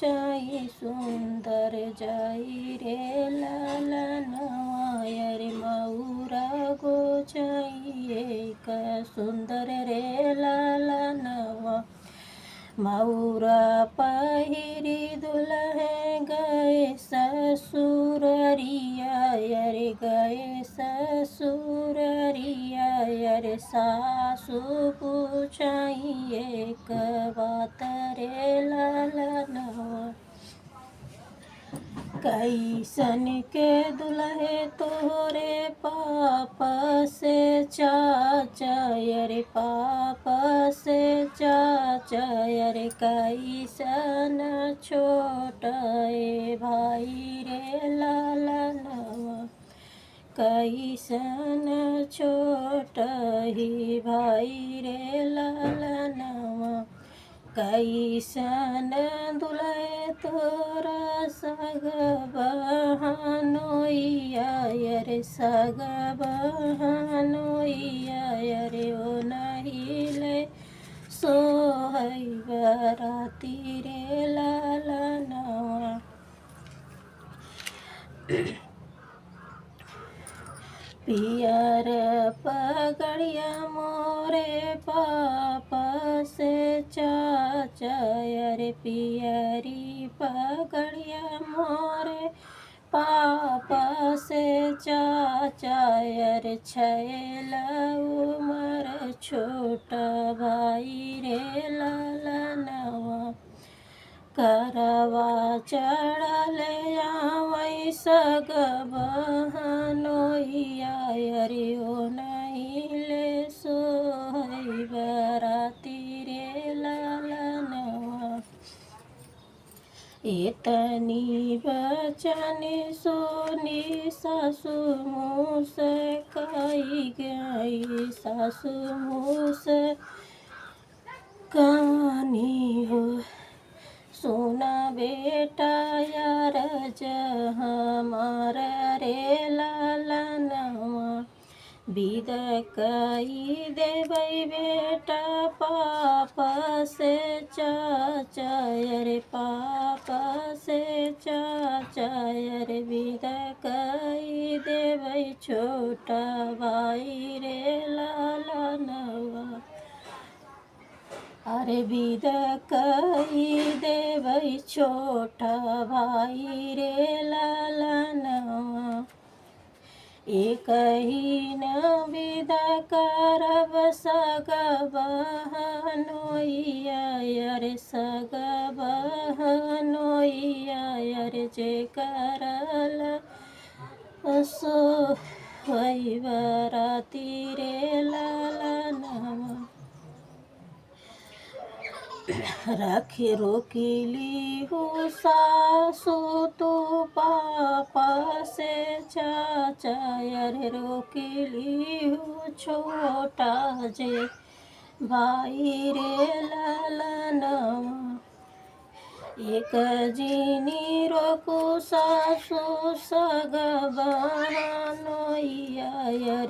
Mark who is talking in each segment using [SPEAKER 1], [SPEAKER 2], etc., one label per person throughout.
[SPEAKER 1] गोचाई सुंदर जाई रे लालनवा रे मऊरा गोचाई एक सुंदर रे लालनवा। मऊरा पहिरी दुल्हन गए ससुररिया रे गए ससुररिया रे सासु पूछाई एक बात रे लालनवा। कैसन के दुल्हे तोरे पापा से चाचा रे पापा से चाचा रे कैसन छोटे भाई रे लालनवा। कैसन छोटही भाई रे लालनवा। कैसन दुल्हे तोरा सग बहनोइया रे सग बहनोइया रे ओ नहिले सोहई बराती रे लालनवा। पियर पगड़िया मोरे पापा से चाचा रे पियरी पगड़िया मोरे पापा से चाचा रे छैल उमर छोटा भाई रे लालनवा। करवा चढ़ले आवै सग बहनोइया रे ओ नहिले सोहई बराती रे लालनवा। इतनी बचन सुनी सासु मुँह से कही गई सासु मुँह से कहानी हो। सुना बेटा यार हमारा रे लालनवा। विद कई देबै बेटा पापा से चाचा रे पापा से चाचा रे विद कई देबै छोटा भाई रे लालनवा। अरे विद कई देबै छोटा भाई रे लालनवा। एक ही न विद करब सग बहनोइया रे सग बहनोइया रे जे करल सोहई बराती रे लालनवा। रखी रोकीली हूँ सासु तू पापा से चाचा रे रोकीली हूँ छोटा जे भाई रे लालनवा। एक जीनी रोकू सासु सग बहनोइया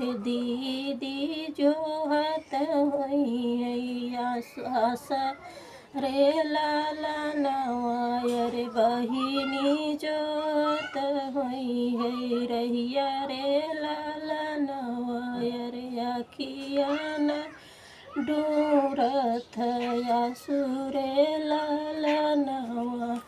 [SPEAKER 1] रे दीदी जोहत होइया सास रे लालनवा रे बहिनी जोत होई है रहिया रे लालनवा रे अखियन डूरथ आंसू रे लालनवा।